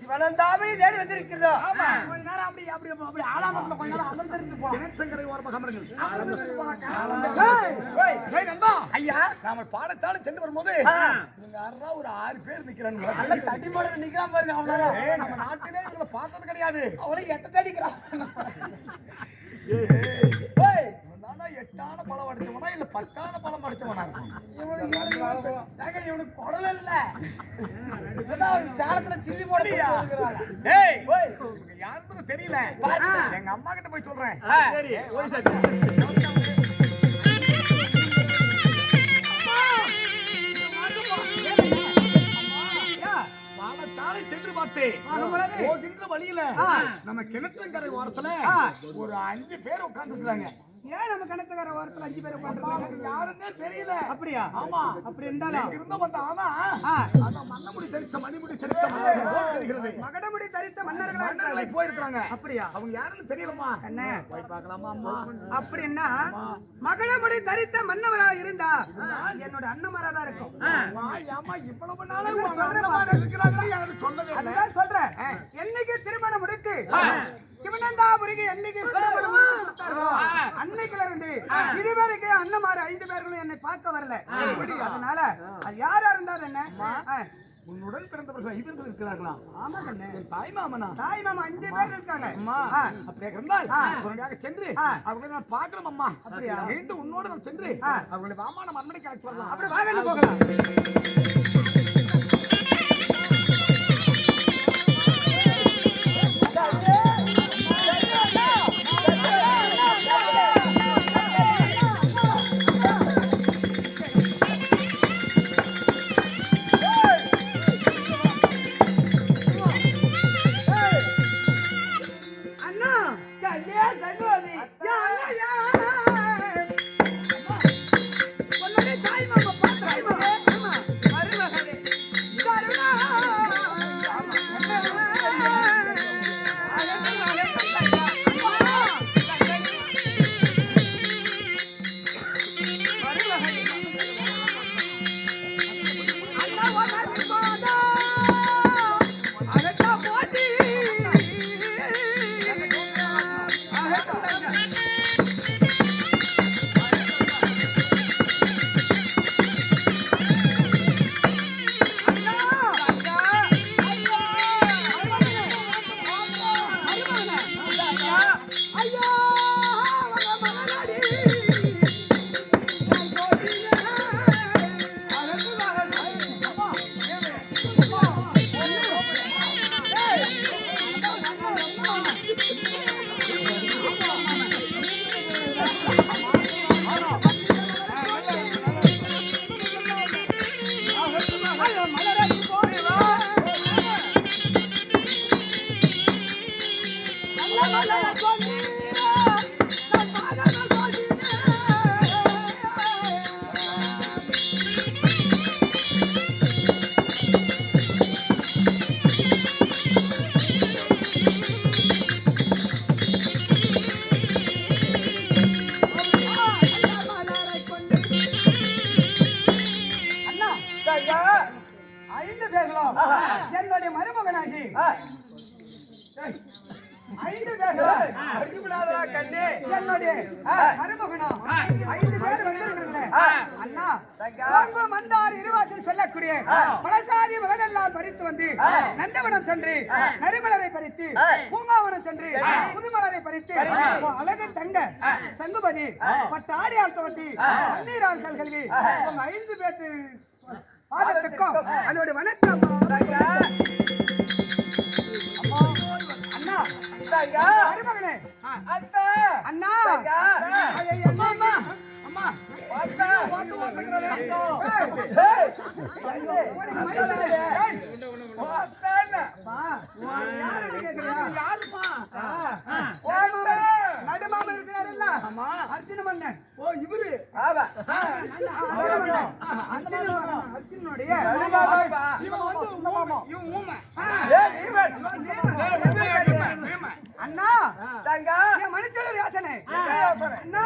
சிவனந்தாவை நேர் வந்திருக்கிறோம். ஆமா கொஞ்ச நேரம் அப்படி ஆளாம கொஞ்ச நேரம் அமர்ந்திருந்து போ. கிணற்றங்கரை ஓரமாக அமருங்கள். ஏய் நண்பா ஐயா நாம பாடத்தால சென்று வரும்போது நீங்க யாரா ஒரு 6 பேர் நிக்கிறாங்க. நல்ல தடிமோட நிக்கிறான் பாருங்க அவனால. நம்ம நாட்டிலே இவங்களை பார்த்தது கிடையாது. அவளை எட்ட தடிக்கிறான். ஏய் நானா 8ஆன பழம் அடிச்சவனா இல்ல 10ஆன பழம் அடிச்சவனா? இவனுக்கு குடல் இல்ல. இப்பதான் ஒரு சாலத்துல சில்லி போடுறியா? ஏய் இவங்க யாருன்னு தெரியல. எங்க அம்மா கிட்ட போய் சொல்றேன். சரி போய் சரி. சென்று பார்த்தேன். போகின்ற வழியில நம்ம கிணற்றங்கரை ஓரத்துல ஒரு 5 பேர் உட்கார்ந்து இருக்காங்க. ஏன் நம்ம கிணத்துக்கார ஓரத்துல 5 பேர் உட்கார்ந்துருக்காங்க? யாருன்னே தெரியல. அப்படியா? ஆமா அப்படி இருந்தாலும் இருந்த வந்த ஆனா அந்த மண்ணமுடி தெரித்த மணிமுடி தெரித்த தெரிகிறது. மகடமுடி தரித்த மன்னர்களா போயிருக்காங்க. அப்படியா? அவங்க யாருன்னு தெரியலமா? என்ன போய் பார்க்கலாமா அம்மா? அப்படின்னா மகடமுடி தரித்த மன்னவரா இருந்தா என்னோட அண்ணமாரா தான் இருக்கும். ஆமா இவ்வளவு நாளா இருக்கிறாங்க யாரும் சொல்லவே இல்லை. அதுதான் சொல்றேன். என்னைக்கு திருமணம் முடித்து சிவனந்தாபுரிக்கு என்னைக்கு திருமணம் முடித்தாரோ அன்னைக்குல இருந்து இதுவரைக்கும் அண்ணமாரு 5 பேர்களும் என்னை பார்க்க வரல. அதனால அது யாரா இருந்தாலும் என்ன உன்னுடன் பிறந்தவர்கள் 5 பேர் இருக்கிறார்களா? ஆமா கண்ணே. தாய் மாமனா? தாய் மாமா 5 பேர் இருக்காங்க. அம்மா அப்படியே இருந்தால் உடனடியாக சென்று அவங்களை நான் பார்க்கணும் அம்மா. அப்படியா? மீண்டும் உன்னோடு நான் சென்று அவர்களை வாமான மண்மணிக்கு அழைத்து வரலாம். அப்படி வாங்க போகலாம். என்னுடைய மருமகனாகி 5 பேர்கள் என்னுடைய மருமகனும் 5 பேர் வந்திருக்கிறாங்க. அண்ணா வாங்க மந்தார் இருவாசல் சொல்லக்கூடிய பழசாதி மலரெல்லாம் பறித்து வந்து நந்தவனம் சென்று நறுமலரை பறித்து பூங்காவனம் சென்று புதுமலரை பறித்து அழகு தங்க சங்குபதி பட்டாடியால் தோட்டி பன்னீரால் கல்கல்வி 5 பேருக்கு பாதத்துக்கும் அதோட வணக்கம். அண்ணா மருமகனே அண்ணா அம்மா அம்மா நடுமாம இருக்கிறாருல்ல அர்ஜுன மன்னன். ஓ இவரு அர்ஜுனுடைய அண்ணா என் மனுஷன் யோசனை அண்ணா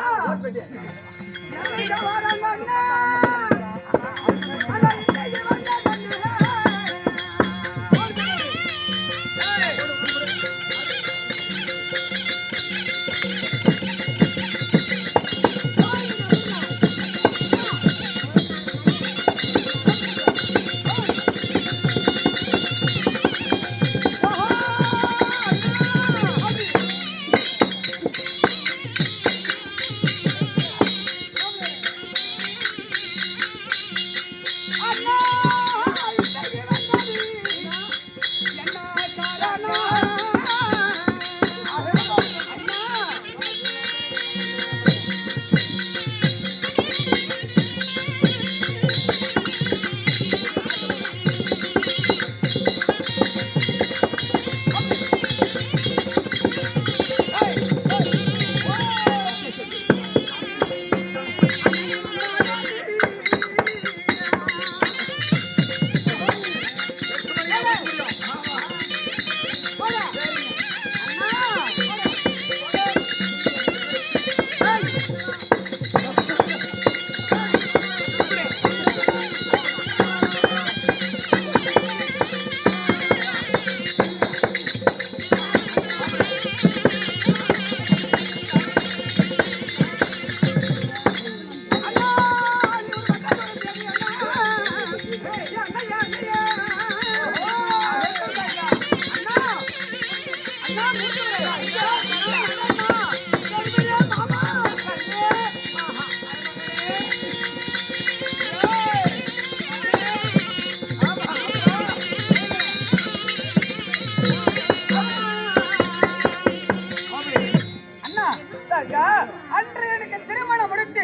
அன்று எனக்கு திருமணம் முடித்து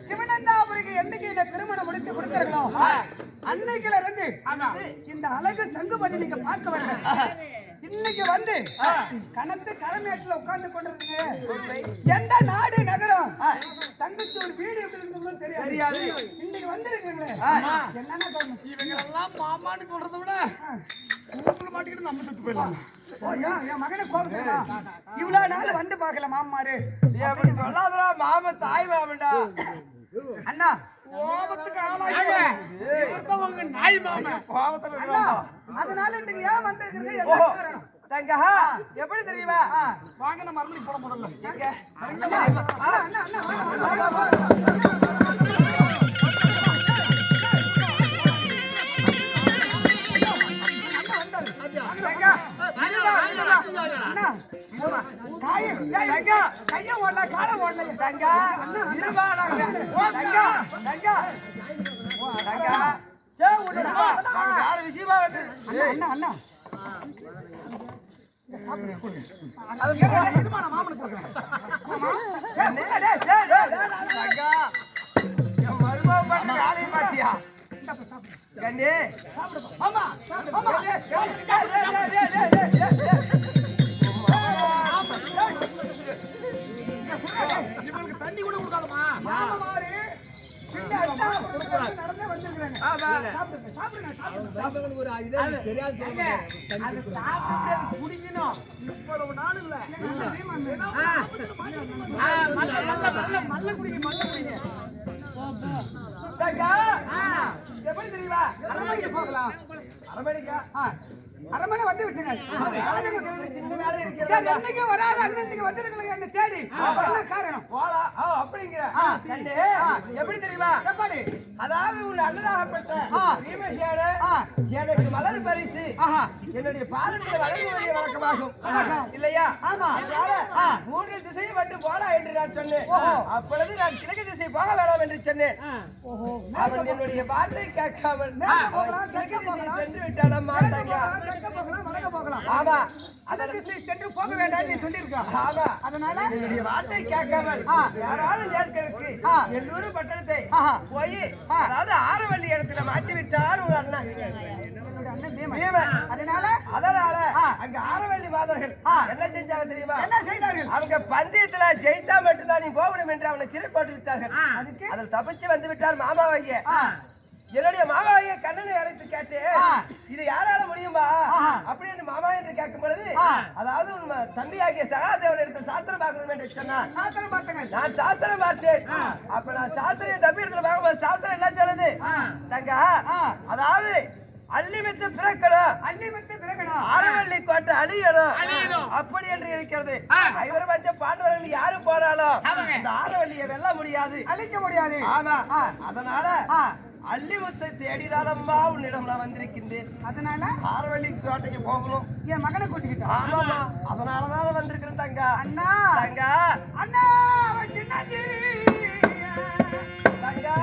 சிவனந்தாபுரிக்கு என்னைக்கு இந்த திருமணம் முடித்து கொடுத்தார்களோ அன்னைக்குல இருந்து இந்த அழகு சங்குபதி நீங்க பார்க்க வரல. இன்னைக்கு வந்து கணத்து கடமையாட்டுல உட்கார்ந்து கொண்டிருக்கு. எந்த நாடு நகரம் தங்கச்சி ஒரு வீடு எப்படி இருக்குன்னு தெரியாது. இன்னைக்கு வந்திருக்கீங்களே என்னன்னா இவங்க எல்லாம் மாமான்னு சொல்றதை விட ஊருக்குள்ள மாட்டிக்கிட்டு நம்ம சுட்டு போயிடலாம். என் மகனை கோபப்படுறா. இவ்வளவு நாள் வந்து பார்க்கல மாமாரு சொல்லாதடா மாமா தாய் மாமன்டா. அண்ணா கோபத்துக்கு ஆளாங்க நாய் மாமா கோபத்துல இருக்கிறோம். அதனால இன்னைக்கு ஏன் வந்திருக்கிறது என்ன காரணம்? தங்கா எப்படி தெரியுமா? வாங்க நம்ம மறுபடி போட முடியல. அண்ணா, அண்ணா, அண்ணா, கைய ஓடல கால ஓடல தங்கா இருவா தங்கா தங்கா தங்கா யாரு விஷயமா வந்து அண்ணா அண்ணா மாமனுக்கு கொடுக்குறேன். தங்கா என் மருமகன் பண்ண வேலையை பாத்தியா கண்ணே இவங்களுக்கு தண்ணி கூட கொடுக்காதமா? மாமாரு நடந்தே வந்திருக்கிறாங்க. சாப்பிடுங்க சாப்பிடுங்க சாப்பிடுங்க. ஒரு இதே தெரியாது குடிக்கணும். இவ்வளவு நாள் இல்ல மல்ல குடிங்க. தங்கா எப்படி தெரியுமா? அரண்மனைக்கு போகலாம். அரமணிக்கா அரண்மனை வந்து விட்டுங்க. சின்ன வேலை சரி, இருக்கிறதா என்னைக்கு வராது அன்னைக்கு வந்திருக்கீங்க என்ன தேடி என்ன காரணம்? போலாம் அப்படிங்கிற கண்டு எப்படி தெரியுமா? எப்படி? அதாவது உன் அண்ணனாகப்பட்ட பீமசேன எனக்கு மலர் பரிசு என்னுடைய பாதத்தில் வழங்குவதே வழக்கமாகும் இல்லையா? அதனால மூன்று திசையை மட்டும் போடா என்று நான் சொன்னேன். அப்பொழுது நான் கிழக்கு திசை போக வேண்டாம் என்று சொன்னேன். அவன் என்னுடைய வார்த்தை கேட்காமல் சென்று விட்டானம்மா தங்கா. ஆமா சென்று போக வேண்டாம் நீ சொல்லியிருக்கா. ஆமா அதனால என்னுடைய வார்த்தை கேட்காமல் யாராலும் நேர்கிறதுக்கு எல்லோரும் பட்டணத்தை போய் அதாவது ஆரவள்ளி இடத்துல மாட்டி விட்டார் ஒரு அண்ணன். அதனால அங்க ஆரவள்ளி மாதர்கள் என்ன செஞ்சாங்க தெரியுமா? என்ன செய்தார்கள்? அவங்க பந்தயத்துல ஜெயித்தா மட்டும்தான் நீ போகணும் என்று அவனை சிறை போட்டு விட்டார்கள். அதில் தப்பிச்சு வந்து விட்டார் மாமாவாகிய என்னுடைய மாமாவைய கண்ணனை அழைத்து கேட்டு இது யாரால முடியுமா அப்படின்னு மாமா என்று கேட்கும் பொழுது அதாவது தம்பி ஆகிய சகாதேவன் எடுத்த சாஸ்திரம் பார்க்கணும் என்று சொன்னான். நான் சாஸ்திரம் பார்த்தேன். அப்ப நான் சாஸ்திரம் தம்பி இடத்துல பார்க்கும்போது சாஸ்திரம் என்ன சொல்லுது தங்கா? அதாவது அள்ளிமித்து பிறக்கணும் ஆரவள்ளி கோட்டை அழியணும் அப்படி என்று இருக்கிறது. ஐவரும் பஞ்சம் பாண்டவர்கள் யாரும் போனாலும் இந்த ஆரவள்ளியை வெல்ல முடியாது, அழிக்க முடியாது. ஆமா அதனால அள்ளிமுத்தை தேடிதானம்மா உன்னிடம் நான் வந்திருக்கின்றேன். அதனால ஆரவள்ளி கோட்டைக்கு போகணும். என் மகனை கூட்டிக்கிட்டோம். ஆமாமா அதனாலதான் வந்திருக்கிறேன் தங்கா. அண்ணா தங்கா அண்ணா சின்னாஜி தங்கா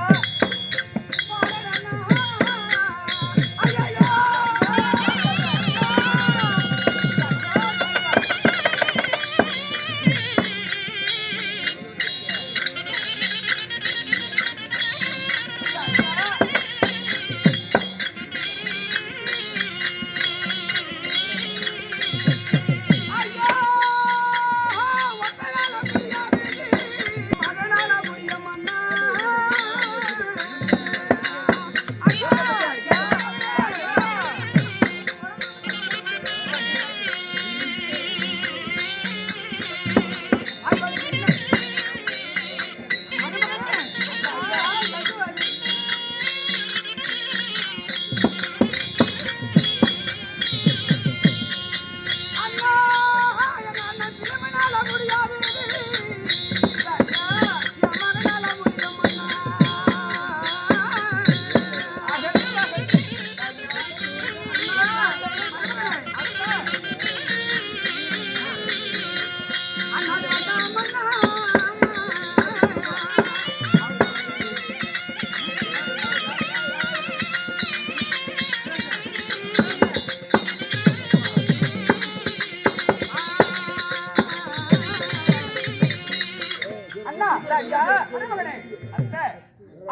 மருமகனே, அத்தை,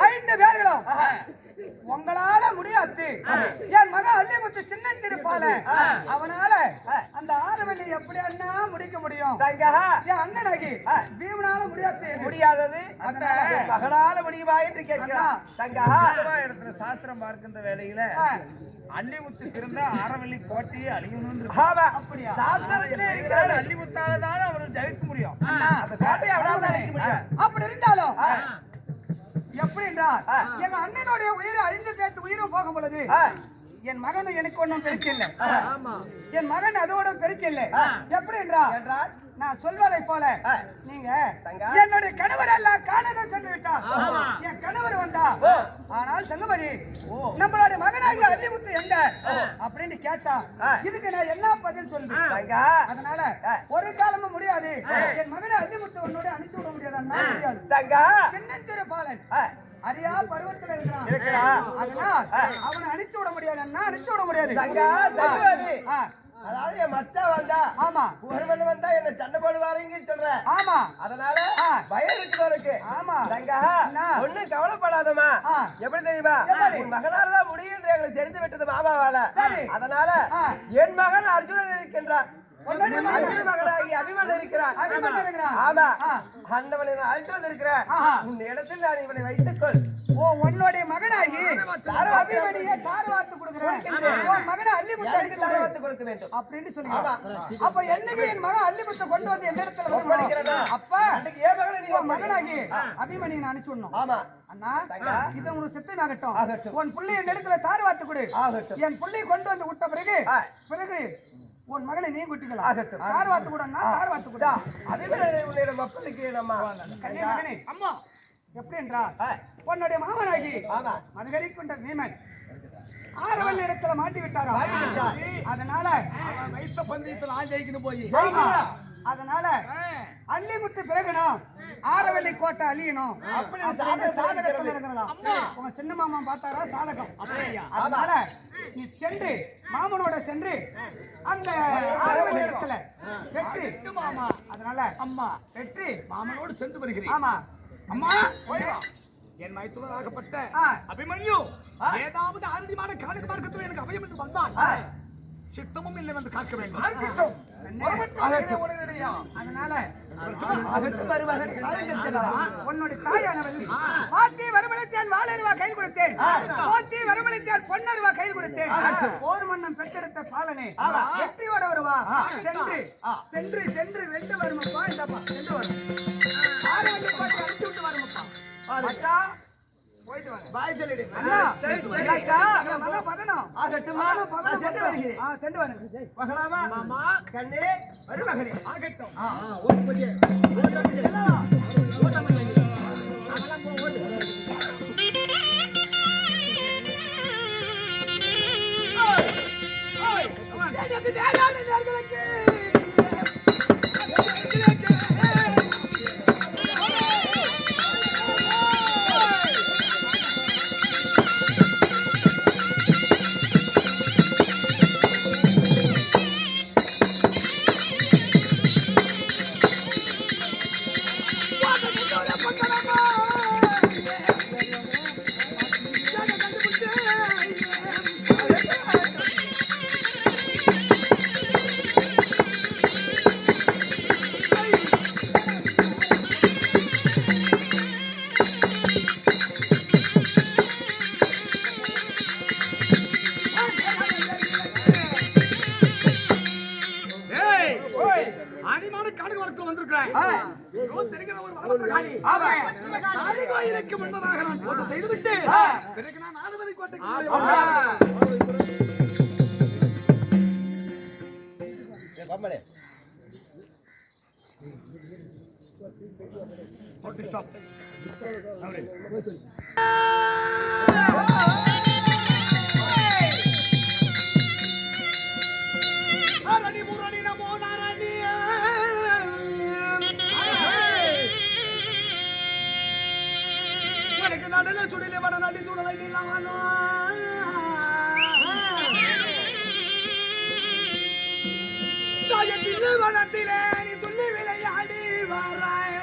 5 பேர்களும் உங்களால முடியாது. என் மகன் அள்ளிமுத்து சின்னஞ்சிருப்பால அவனால அந்த ஆரவல்லி எப்படி அண்ணா முடிக்க முடியும்? என் அண்ணனாகி பீமனால முடியாதது மகனால முடியுமா என்று கேட்கிறான். தங்கா இடத்துல சாஸ்திரம் பார்க்கின்ற வேலையில அள்ளிமுத்து பிறந்த ஆரவல்லி கோட்டையை அழியணும். அப்படியா? சாஸ்திரத்திலே இருக்கிறார். அள்ளிமுத்தாலதான் அவர்கள் ஜெயிக்க முடியும். அந்த கோட்டையை அவனால தான் அழிக்க முடியும். அப்படி இருந்தாலும் எப்படி என்றால் எங்க அண்ணனுடைய உயிரை அழிந்து சேர்த்து உயிரும் போகும் பொழுது என் மகன் எனக்கு ஒன்றும் பெருச்சு இல்லை. என் மகன் அதோட பெருச்சு இல்லை. எப்படி என்றால் நான் சொல்வதை போல நீங்க என்னுடைய கணவர் எல்லாம் காணகம் சென்று விட்டார். என் கணவர் வந்தா ஆனால் சங்கமதி நம்மளுடைய மகனாக அள்ளிமுத்து எங்க அப்படின்னு கேட்டா இதுக்கு நான் என்ன பதில் சொல்றேன்? அதனால ஒரு காலமும் முடியாது. என் மகனை அள்ளிமுத்து உன்னோட அனுப்பிச்சு விட முடியாது. சின்னஞ்சிறு பாலன் அரியா பருவத்தில் இருக்கிறான். அதனால் அவனை அனுப்பிச்சு விட முடியாது. அனுப்பிச்சு விட முடியாது. அதாவது என் மச்சான் வந்தா ஆமா ஒருவன் வந்தா என்ன சண்டை போடுவாருங்க சொல்றேன். ஆமா அதனால பயம் இருக்கு. ஆமா தங்கா ஒண்ணு கவலைப்படாதமா. எப்படி தெரியுமா? உன் மகனால முடியும் என்று எங்களுக்கு தெரிந்து விட்டது மாமாவால. அதனால என் மகன் அர்ஜுனன் இருக்கின்றான். மகனாகி அபிமன் இருக்கிறான். ஆமா அந்தவனை நான் அழைத்து வந்திருக்கிறேன். உன் இடத்தில் நான் இவனை வைத்துக்கொள். உன்னுடைய மகனாகி அபிமனியை தாரவாத்து கொடுக்கிறேன். மகனை அள்ளிமுத்து தாரவாத்து கொடுக்க வேண்டும் அப்படின்னு சொல்லுங்க. அப்ப என்னைக்கு என் மகன் அள்ளிமுத்து கொண்டு வந்து எந்த இடத்துல அப்ப அன்னைக்கு என் மகனை நீ மகனாகி அபிமனியை நான் அனுப்பிச்சு விடணும். ஆமா அண்ணா இது உங்களுக்கு சித்தமாகட்டும். உன் புள்ளி என் இடத்துல தாரவாத்து கொடு. என் புள்ளி கொண்டு வந்து விட்ட பிறகு உன் மகனை நீ குட்டிக்கலாம். தார் வாத்து கூட தார் கூட அதே உன்னுடைய மக்களுக்கு நம்ம மகனே அம்மா எப்படி என்றால் உன்னுடைய மாமனாகி மதுகரி கொண்ட மீமன் ஆரவல் இடத்துல மாட்டி விட்டாரா? அதனால வயச பந்தயத்தில் ஆஜயிக்கணும் போய் அதனால அள்ளிமுத்து பிறகணும் ஆரவல்லி கோட்டை அழியணும். அப்படி சாதகத்தில் இருக்கிறதா? உங்க சின்ன மாமா பார்த்தாரா சாதகம்? அதனால நீ சென்று மாமனோட சென்று அந்த ஆரவல்லி இடத்துல வெற்றி மாமா. அதனால அம்மா வெற்றி மாமனோடு சென்று வருகிறேன். ஆமா அம்மா என் மைத்துனராகப்பட்ட அபிமன்யு ஏதாவது ஆரண்டிமான காணுக்கு மார்க்கத்தில் எனக்கு அபயம் என்று வந்தால் சித்தமும் இல்லை வந்து காக்க வேண்டும். அதனால உன்னுடைய தாயானவள் பாத்தி வரமளித்தேன் வாழருவா கையில் கொடுத்தேன். பாத்தி வரமளித்தேன் பொன்னருவா கையில் கொடுத்தேன். போர் மன்னன் பெற்றெடுத்த பாலனே வெற்றியோட வருவா. சென்று சென்று சென்று வென்று வருமப்பா. இந்தப்பா சென்று வரும் ஆரவல்லி பாட்டி அனுப்பிச்சு விட்டு வருமப்பா. மச்சா போயிட்டு வாங்க. பாய் சொல்லிடு. அண்ணா மகா பதனம் ஆகட்டும். சென்று வருகிறேன். சென்று வருங்க மகளாமா மாமா கண்ணே வரு மகனே ஆகட்டும். ஓடி போய் அதெல்லாம் போ ஓடு. ஓய் ஓய் எனக்கு தேடாத நேர்களுக்கு செய்துவிட்டு பிறகு நான் ஆதிபதி கோட்டைக்கு நடல சுடலே வட நடி துடலை நீலாவானோ தாயத்திலே வனத்திலே நீ துள்ளி விளையாடி வராய்.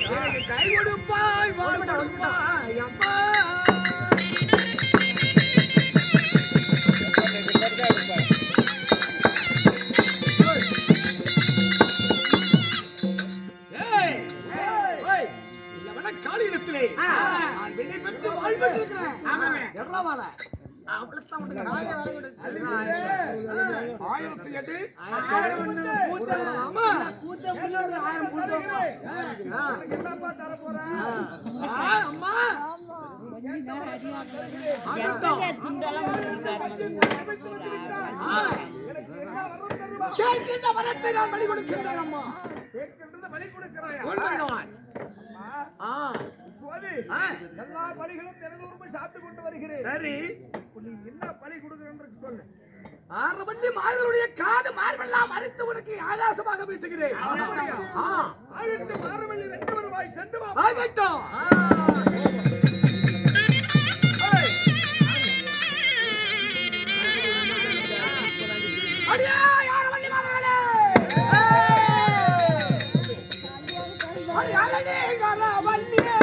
எனக்கு கை கொடுப்பாய் வாழ் கொடுப்பாய் அம்மா காலிடத்திலே நான் வெள்ளை பெற்று வாழ்ந்திருக்கிறேன். எவ்வளவு வாழ? அவ்வளவுதான் உனக்கு நாயே வர கொடு. 1008 ஆமா என்னப்பா தர போறேன் அம்மா கேட்கின்ற வரத்தை நான் பலி கொடுக்கின்றேன் அம்மா. பலி கொடுக்கிறாயா உண்மைதான். இப்போது எல்லா பலிகளும் தினதோறும் சாப்பிட்டு கொண்டு வருகிறேன். சரி, நீ என்ன பலி கொடுக்கிறேன்னு சொல்லு. 6 மணி மாதருடைய காது மார்பெல்லாம் அறுத்து உனக்கு ஆகாசமாக பேசுகிறேன். ஆகட்டும், 6 மணி 2 வருவாய் சென்று வா. ஆகட்டும். அடியா 6 மணி மாதங்களே அடி அலடி கர வல்லியே